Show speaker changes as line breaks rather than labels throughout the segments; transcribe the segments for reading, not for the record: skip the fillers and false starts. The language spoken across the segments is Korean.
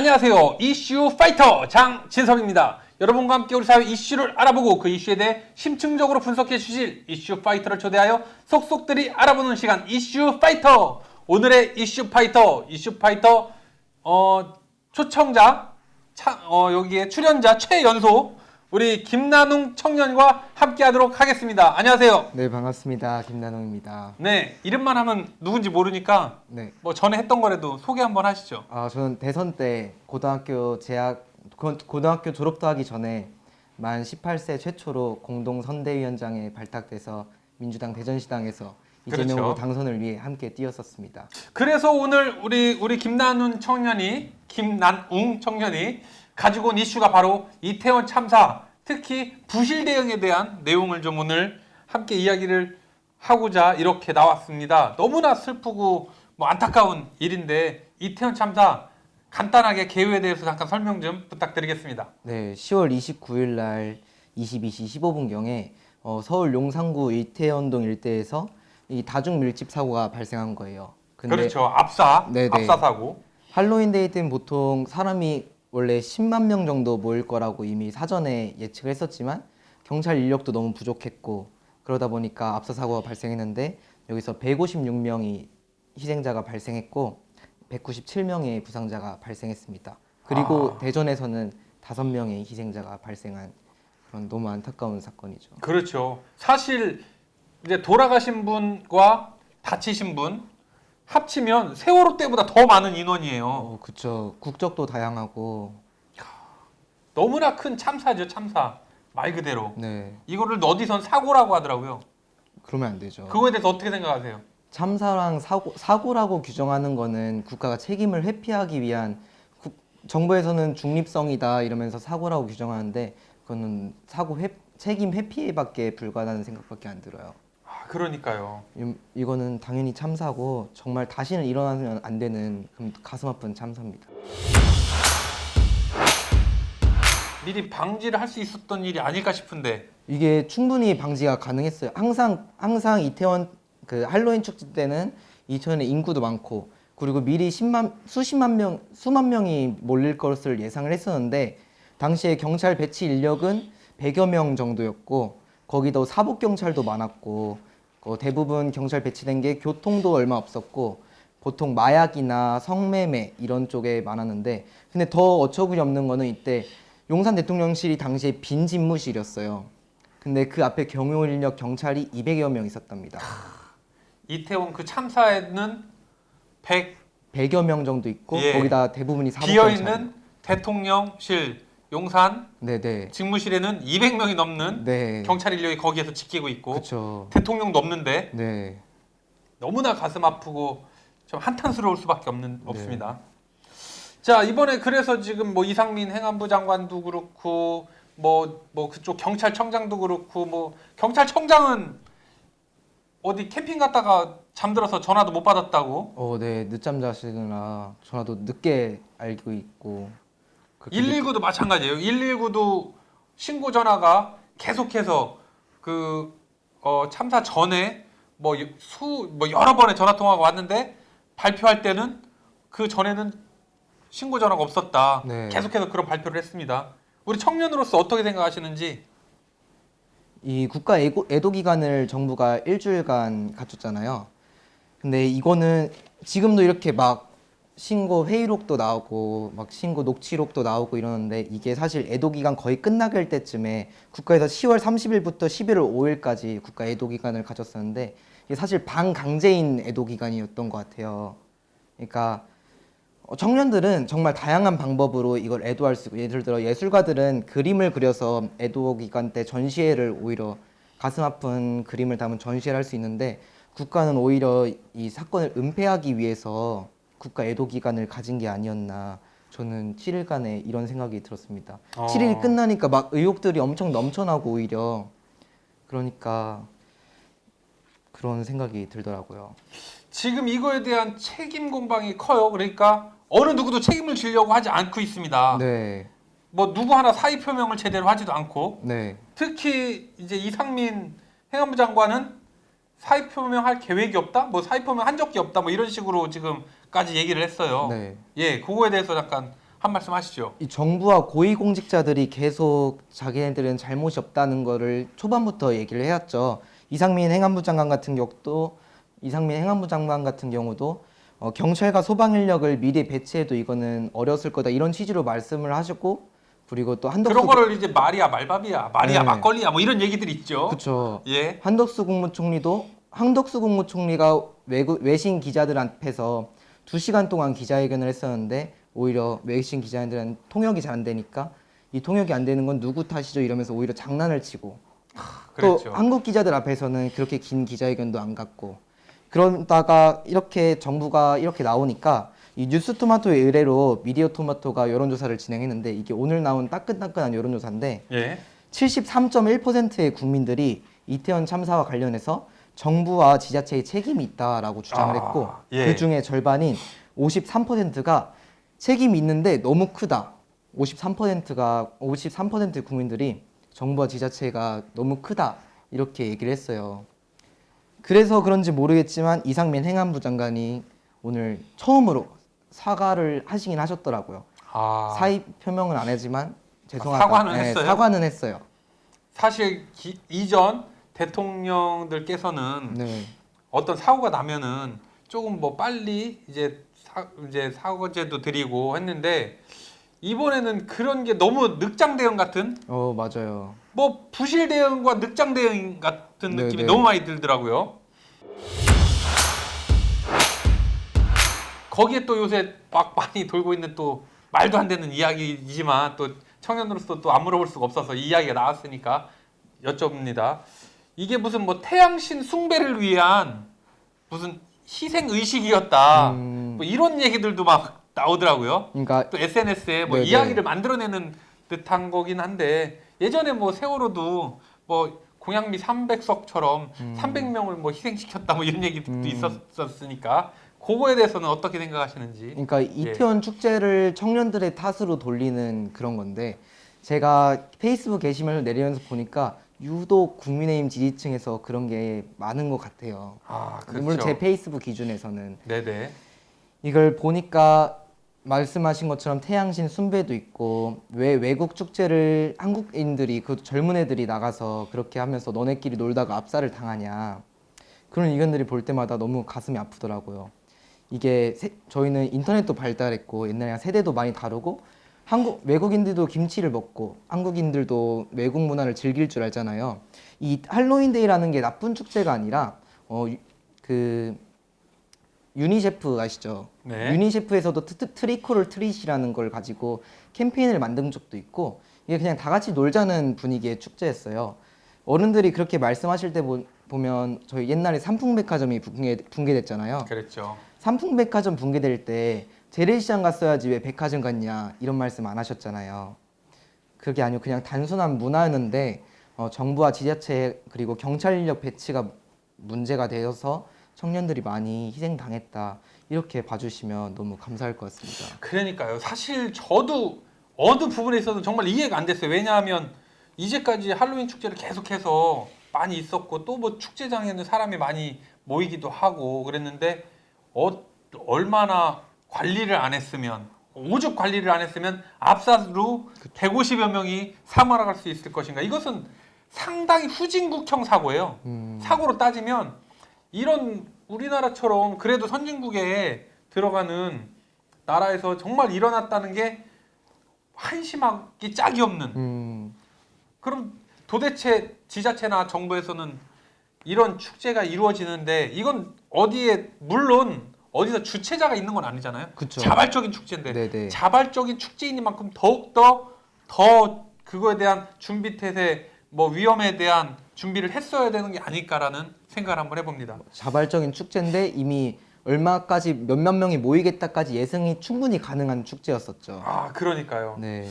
안녕하세요. 이슈 파이터 장진섭입니다. 여러분과 함께 우리 사회 이슈를 알아보고 그 이슈에 대해 심층적으로 분석해 주실 이슈 파이터를 초대하여 속속들이 알아보는 시간 이슈 파이터. 오늘의 이슈 파이터 초청자 여기에 출연자 최연소 우리 김나눔 청년과 함께 하도록 하겠습니다. 안녕하세요.
네, 반갑습니다. 김나눔입니다.
네, 이름만 하면 누군지 모르니까
네.
뭐 전에 했던 거라도 소개 한번 하시죠.
저는 대선 때 고등학교 졸업도 하기 전에 만 18세 최초로 공동 선대위원장에 발탁돼서 민주당 대전시당에서 이재명 후보 당선을 위해 함께 뛰었었습니다.
그래서 오늘 우리 김난웅 청년이 가지고 온 이슈가 바로 이태원 참사, 특히 부실 대응에 대한 내용을 좀 오늘 함께 이야기를 하고자 이렇게 나왔습니다. 너무나 슬프고 안타까운 일인데 이태원 참사 간단하게 개요에 대해서 잠깐 설명 좀 부탁드리겠습니다.
네, 10월 29일 날 22시 15분경에 서울 용산구 이태원동 일대에서 이 다중 밀집 사고가 발생한 거예요. 근데
그렇죠. 압사 사고.
할로윈데이 때는 보통 사람이 원래 10만 명 정도 모일 거라고 이미 사전에 예측을 했었지만 경찰 인력도 너무 부족했고 그러다 보니까 압사 사고가 발생했는데 여기서 156명이 희생자가 발생했고 197명의 부상자가 발생했습니다. 그리고 대전에서는 5명의 희생자가 발생한 그런 너무 안타까운 사건이죠.
그렇죠. 사실 이제 돌아가신 분과 다치신 분 합치면 세월호 때보다 더 많은 인원이에요.
그렇죠. 국적도 다양하고
너무나 큰 참사죠, 참사. 말 그대로.
네.
이거를 어디선 사고라고 하더라고요.
그러면 안 되죠.
그거에 대해서 어떻게 생각하세요?
참사랑 사고라고 규정하는 거는 국가가 책임을 회피하기 위한 정부에서는 중립성이다 이러면서 사고라고 규정하는데 그거는 책임 회피밖에 불과하다는 생각밖에 안 들어요.
그러니까요.
이거는 당연히 참사고 정말 다시는 일어나면 안 되는 가슴 아픈 참사입니다.
미리 방지를 할 수 있었던 일이 아닐까 싶은데
이게 충분히 방지가 가능했어요. 항상 이태원 그 할로윈 축제 때는 이태원에 인구도 많고 그리고 미리 수만 명이 몰릴 것을 예상을 했었는데 당시에 경찰 배치 인력은 100여 명 정도였고 거기도 사복 경찰도 많았고 대부분 경찰 배치된 게 교통도 얼마 없었고 보통 마약이나 성매매 이런 쪽에 많았는데 근데 더 어처구니 없는 거는 이때 용산 대통령실이 당시에 빈 집무실이었어요. 근데 그 앞에 경호 인력 경찰이 200여 명 있었답니다.
이태원 그 참사에는
100여 명 정도 있고 거기다 대부분이 사복
비어있는 대통령실 용산
네네.
직무실에는 200명이 넘는
네.
경찰 인력이 거기에서 지키고 있고
그쵸.
대통령도 없는데
네.
너무나 가슴 아프고 좀 한탄스러울 수밖에 없습니다. 자, 이번에 그래서 지금 이상민 행안부 장관도 그렇고 그쪽 경찰청장도 그렇고 경찰청장은 어디 캠핑 갔다가 잠들어서 전화도 못 받았다고.
네. 늦잠 자시느라 전화도 늦게 알고 있고
119도 마찬가지예요. 119도 신고 전화가 계속해서 참사 전에 여러 번의 전화 통화가 왔는데 발표할 때는 그 전에는 신고 전화가 없었다.
네.
계속해서 그런 발표를 했습니다. 우리 청년으로서 어떻게 생각하시는지.
이 국가 애도 기간을 정부가 일주일간 갖췄잖아요. 근데 이거는 지금도 이렇게 막 신고 회의록도 나오고 막 신고 녹취록도 나오고 이러는데 이게 사실 애도 기간 거의 끝나갈 때쯤에 국가에서 10월 30일부터 11월 5일까지 국가 애도 기간을 가졌었는데 이게 사실 반강제인 애도 기간이었던 것 같아요. 그러니까 청년들은 정말 다양한 방법으로 이걸 애도할 수 있고 예를 들어 예술가들은 그림을 그려서 애도 기간 때 전시회를 오히려 가슴 아픈 그림을 담은 전시회를 할 수 있는데 국가는 오히려 이 사건을 은폐하기 위해서 국가 애도 기간을 가진 게 아니었나 저는 7일간에 이런 생각이 들었습니다. 7일이 끝나니까 막 의혹들이 엄청 넘쳐나고 오히려 그러니까 그런 생각이 들더라고요.
지금 이거에 대한 책임 공방이 커요. 그러니까 어느 누구도 책임을 지려고 하지 않고 있습니다.
네.
누구 하나 사의 표명을 제대로 하지도 않고
네.
특히 이제 이상민 행안부 장관은 사의 표명할 계획이 없다? 사의 표명 한 적이 없다? 이런 식으로 지금까지 얘기를 했어요.
네.
그거에 대해서 약간 한 말씀 하시죠.
이 정부와 고위공직자들이 계속 자기네들은 잘못이 없다는 거를 초반부터 얘기를 해왔죠. 이상민 행안부 장관 같은 경우도 경찰과 소방 인력을 미리 배치해도 이거는 어려웠을 거다 이런 취지로 말씀을 하셨고, 그리고 또
그런 거를 이제 말이야 말밥이야, 말이야
네.
막걸리야 뭐 이런 얘기들이 있죠.
그렇죠.
예.
한덕수 국무총리가 외신 기자들 앞에서 2시간 동안 기자회견을 했었는데 오히려 외신 기자들은 통역이 잘 안 되니까 이 통역이 안 되는 건 누구 탓이죠 이러면서 오히려 장난을 치고,
그랬죠.
또 한국 기자들 앞에서는 그렇게 긴 기자회견도 안 갖고, 그러다가 이렇게 정부가 이렇게 나오니까 이 뉴스토마토의 의뢰로 미디어토마토가 여론조사를 진행했는데, 이게 오늘 나온 따끈따끈한 여론조사인데
예.
73.1%의 국민들이 이태원 참사와 관련해서 정부와 지자체의 책임이 있다라고 주장을 했고,
예.
그 중에 절반인 53%가 책임이 있는데 너무 크다. 53% 국민들이 정부와 지자체가 너무 크다 이렇게 얘기를 했어요. 그래서 그런지 모르겠지만 이상민 행안부 장관이 오늘 처음으로 사과를 하시긴 하셨더라고요. 사의 표명은 안 하지만 죄송하다.
사과는 했어요?
사과는 했어요.
사실 이전 대통령들께서는
네.
어떤 사고가 나면은 조금 뭐 빨리 이제 사과제도 드리고 했는데, 이번에는 그런 게 너무 늑장 대응 같은,
맞아요.
뭐 부실 대응과 늑장 대응 같은 느낌이
네.
너무 많이 들더라고요. 거기에 또 요새 막 많이 돌고 있는 또 말도 안 되는 이야기이지만 또 청년으로서 또 안 물어볼 수가 없어서 이 이야기가 나왔으니까 여쭤봅니다. 이게 무슨 뭐 태양신 숭배를 위한 무슨 희생 의식이었다. 뭐 이런 얘기들도 막 나오더라고요.
그러니까
또 SNS에 뭐
네네.
이야기를 만들어내는 듯한 거긴 한데, 예전에 뭐 세월호도 뭐 공양미 300석처럼 300명을 뭐 희생시켰다 뭐 이런 얘기도 있었으니까 그거에 대해서는 어떻게 생각하시는지.
그러니까 이태원 축제를 청년들의 탓으로 돌리는 그런 건데, 제가 페이스북 게시물을 내리면서 보니까 유독 국민의힘 지지층에서 그런 게 많은 것 같아요.
그렇죠.
물론 제 페이스북 기준에서는.
네네.
이걸 보니까 말씀하신 것처럼 태양신 숭배도 있고, 왜 외국 축제를 한국인들이, 그 젊은 애들이 나가서 그렇게 하면서 너네끼리 놀다가 압살을 당하냐, 그런 의견들이 볼 때마다 너무 가슴이 아프더라고요. 이게 저희는 인터넷도 발달했고 옛날이랑 세대도 많이 다르고, 외국인들도 김치를 먹고 한국인들도 외국 문화를 즐길 줄 알잖아요. 이 할로윈데이라는 게 나쁜 축제가 아니라 그 유니셰프 아시죠?
네.
유니셰프에서도 트리코를 트릿이라는 걸 가지고 캠페인을 만든 적도 있고, 이게 그냥 다 같이 놀자는 분위기의 축제였어요. 어른들이 그렇게 말씀하실 때 보면 저희 옛날에 삼풍백화점이 붕괴됐잖아요.
그랬죠.
삼풍백화점 붕괴될 때 재래시장 갔어야지 왜 백화점 갔냐 이런 말씀 안 하셨잖아요. 그게 아니고 그냥 단순한 문화였는데 정부와 지자체 그리고 경찰 인력 배치가 문제가 되어서 청년들이 많이 희생당했다 이렇게 봐주시면 너무 감사할 것 같습니다.
그러니까요. 사실 저도 어느 부분에 있어서 정말 이해가 안 됐어요. 왜냐하면 이제까지 할로윈 축제를 계속해서 많이 있었고, 또 뭐 축제장에는 사람이 많이 모이기도 하고 그랬는데, 얼마나 관리를 안 했으면, 오죽 관리를 안 했으면 압사로 150여 명이 사망할 수 있을 것인가. 이것은 상당히 후진국형 사고예요. 사고로 따지면 이런 우리나라처럼 그래도 선진국에 들어가는 나라에서 정말 일어났다는 게 한심하기 짝이 없는. 그럼 도대체 지자체나 정부에서는 이런 축제가 이루어지는데, 이건 물론 어디서 주최자가 있는 건 아니잖아요.
그쵸.
자발적인 축제인데,
네네.
자발적인 축제이니만큼 더욱더 더 그거에 대한 준비 태세, 뭐 위험에 대한 준비를 했어야 되는 게 아닐까라는 생각을 한번 해봅니다.
자발적인 축제인데 이미 얼마까지 몇몇 명이 모이겠다까지 예상이 충분히 가능한 축제였었죠.
그러니까요.
네.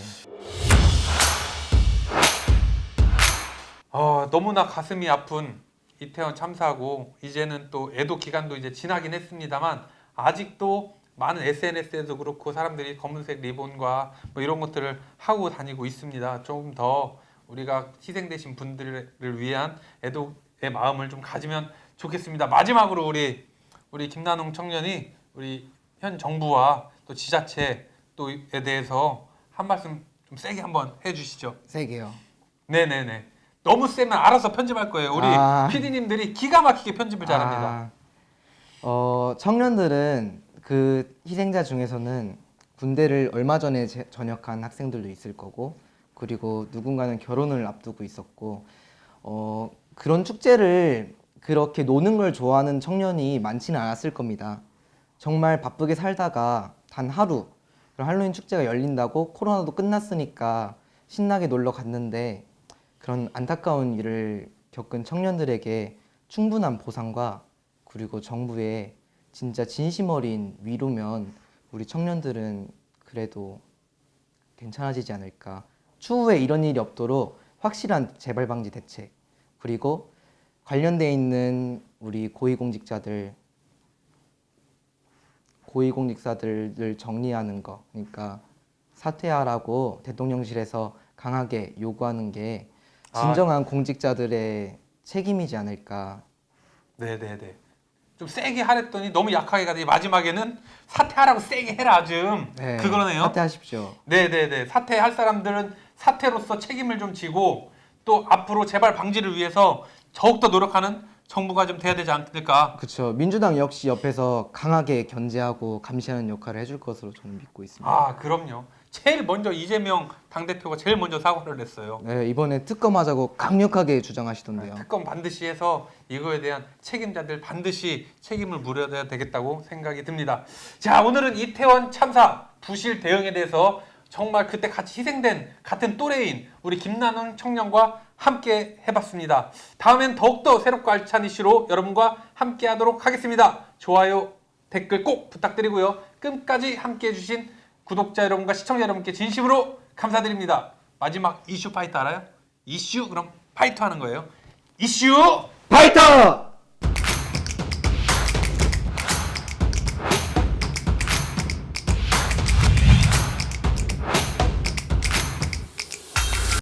너무나 가슴이 아픈 이태원 참사고, 이제는 또 애도 기간도 이제 지나긴 했습니다만 아직도 많은 SNS에도 그렇고 사람들이 검은색 리본과 뭐 이런 것들을 하고 다니고 있습니다. 조금 더 우리가 희생되신 분들을 위한 애도의 마음을 좀 가지면 좋겠습니다. 마지막으로 우리 김나농 청년이 우리 현 정부와 또 지자체, 또 또에 대해서 한 말씀 좀 세게 한번 해주시죠.
세게요.
네네네. 너무 세면 알아서 편집할 거예요. 우리 PD님들이 기가 막히게 편집을 잘합니다.
청년들은 그 희생자 중에서는 군대를 얼마 전에 전역한 학생들도 있을 거고, 그리고 누군가는 결혼을 앞두고 있었고, 그런 축제를 그렇게 노는 걸 좋아하는 청년이 많지는 않았을 겁니다. 정말 바쁘게 살다가 단 하루 그런 할로윈 축제가 열린다고 코로나도 끝났으니까 신나게 놀러 갔는데, 그런 안타까운 일을 겪은 청년들에게 충분한 보상과 그리고 정부의 진짜 진심 어린 위로면 우리 청년들은 그래도 괜찮아지지 않을까. 추후에 이런 일이 없도록 확실한 재발 방지 대책, 그리고 관련돼 있는 우리 고위공직자들을 정리하는 거, 그러니까 사퇴하라고 대통령실에서 강하게 요구하는 게 진정한 공직자들의 책임이지 않을까.
네네네. 좀 세게 하랬더니 너무 약하게 가더니 마지막에는 사퇴하라고 세게 해라 좀.
네,
그거네요.
사퇴하십시오.
네네네. 사퇴할 사람들은 사퇴로서 책임을 좀 지고 또 앞으로 재발 방지를 위해서 더욱더 노력하는 정부가 좀 돼야 되지 않을까.
그렇죠. 민주당 역시 옆에서 강하게 견제하고 감시하는 역할을 해줄 것으로 저는 믿고 있습니다.
아 그럼요. 제일 먼저 이재명 당대표가 제일 먼저 사과를 했어요.
네, 이번에 특검하자고 강력하게 주장하시던데요.
특검 반드시 해서 이거에 대한 책임자들 반드시 책임을 물어야 되겠다고 생각이 듭니다. 자, 오늘은 이태원 참사 부실 대응에 대해서 정말 그때 같이 희생된 같은 또래인 우리 김나는 청년과 함께 해봤습니다. 다음엔 더욱더 새롭고 알찬 이슈로 여러분과 함께 하도록 하겠습니다. 좋아요, 댓글 꼭 부탁드리고요. 끝까지 함께 해주신 구독자 여러분과 시청자 여러분께 진심으로 감사드립니다. 마지막 이슈 파이터 알아요? 이슈 그럼 파이터 하는 거예요. 이슈
파이터!